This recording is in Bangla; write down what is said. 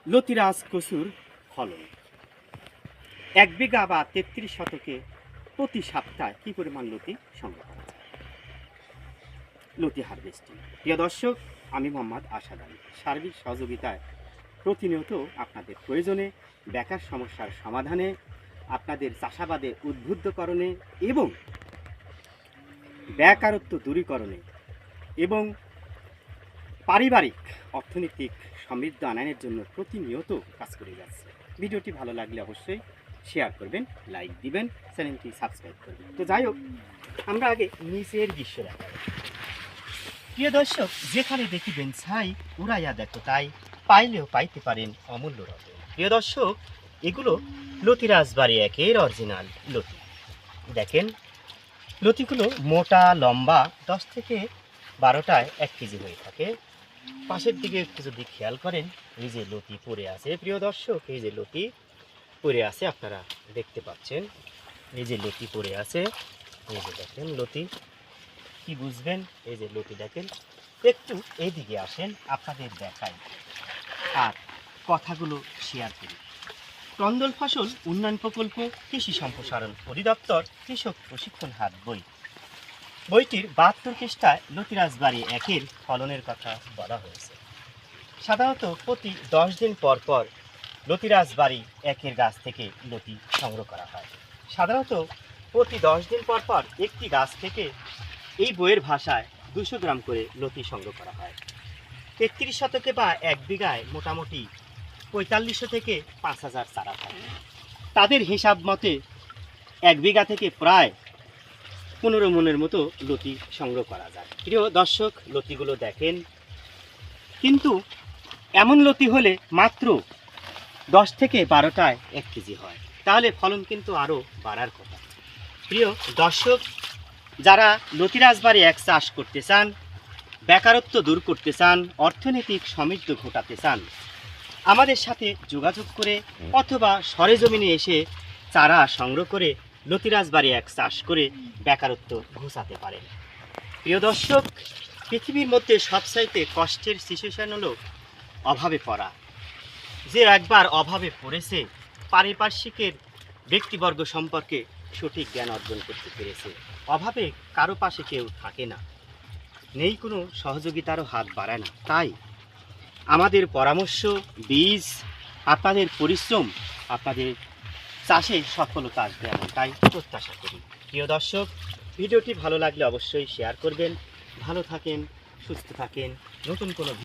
লতিরাজ কচুর ফলন 1 বিঘা বা 33 শতকে প্রতি সপ্তাহে কি পরিমাণ লতি সংগ্রহ করা যায়। লতি হারভেস্টিং। প্রিয় দর্শক, আমি মোহাম্মদ আসাদ আলী সার্বিক সহযোগিতায় প্রতিনিয়ত আপনাদের প্রয়োজনে বেকার সমস্যার সমাধানে, আপনাদের চাষাবাদে উদ্বুদ্ধকরণে এবং বেকারত্ব দূরীকরণে এবং পারিবারিক অর্থনৈতিক সমৃদ্ধ আনয়নের জন্য প্রতিনিয়ত কাজ করে যাচ্ছে। ভিডিওটি ভালো লাগলে অবশ্যই শেয়ার করবেন, লাইক দিবেন, চ্যানেলটি সাবস্ক্রাইব করবেন। তো যাই হোক, আমরা আগে নিচের দৃশ্য দেখাবো। প্রিয় দর্শক, যেখানে দেখিবেন ছাই উড়াইয়া দেখো তাই, পাইলেও পাইতে পারেন অমূল্য রতন। প্রিয় দর্শক, এগুলো লতিরাজ বাড়ি একের অরিজিনাল লতি। দেখেন, লতিগুলো মোটা লম্বা 10 থেকে 12টায় 1 কেজি হয়ে থাকে। পাশের দিকে একটু যদি খেয়াল করেন, এই যে লতি পড়ে আছে প্রিয় দর্শক, এই যে লতি পড়ে আছে, আপনারা দেখতে পাচ্ছেন এই যে লতি পড়ে আছে। এই যে দেখেন লতি, কি বুঝবেন? এই যে লতি দেখেন, একটু এইদিকে আসেন, আপনাদের দেখাই আর কথাগুলো শেয়ার করি। ক্রন্দল ফসল উন্নয়ন প্রকল্প, কৃষি সম্প্রসারণ অধিদপ্তর, কৃষক প্রশিক্ষণ হাত বইটির 72 পৃষ্ঠায় লতিরাজ বাড়ি একের ফলনের কথা বলা হয়েছে। সাধারণত প্রতি 10 দিন পর পর লতিরাজ বাড়ি একের গাছ থেকে লতি সংগ্রহ করা হয়। সাধারণত প্রতি 10 দিন পর পর একটি গাছ থেকে এই বইয়ের ভাষায় 200 গ্রাম করে লতি সংগ্রহ করা হয়। 33 শতকে বা 1 বিঘায় মোটামুটি 4500 থেকে 5000 চারা থাকে। তাদের হিসাব মতে 1 বিঘা থেকে প্রায় 15 মনের মতো লতি সংগ্রহ করা যায়। প্রিয় দর্শক, লতিগুলো দেখেন, কিন্তু এমন লতি হলে মাত্র 10 থেকে 12টায় 1 কেজি হয়, তাহলে ফলন কিন্তু আরও বাড়ার কথা। প্রিয় দর্শক, যারা লতিরাজ বাড়ি এক চাষ করতে চান, বেকারত্ব দূর করতে চান, অর্থনৈতিক সমৃদ্ধ ঘটাতে চান, আমাদের সাথে যোগাযোগ করে অথবা সরেজমিনে এসে চারা সংগ্রহ করে লতিরাজ বাড়ি এক চাষ করে বেকারত্ব ঘোচাতে পারেন। প্রিয় দর্শক, পৃথিবীর মধ্যে সবচাইতে কষ্টের সিচুয়েশন হলো অভাবে পড়া। যে একবার অভাবে পড়েছে, পারিপার্শ্বিকের ব্যক্তিবর্গ সম্পর্কে সঠিক জ্ঞান অর্জন করতে পেরেছে। অভাবে কারো পাশে কেউ থাকে না, নেই কোনো সহযোগিতারও হাত বাড়ায় না। তাই আমাদের পরামর্শ, বীজ, আপনাদের পরিশ্রম আপনাদের চাষে সফলতা আসবে, এমনটাই প্রত্যাশা করি। প্রিয় দর্শক, ভিডিওটি ভালো লাগলে অবশ্যই শেয়ার করবেন। ভালো থাকেন, সুস্থ থাকেন। নতুন কোনো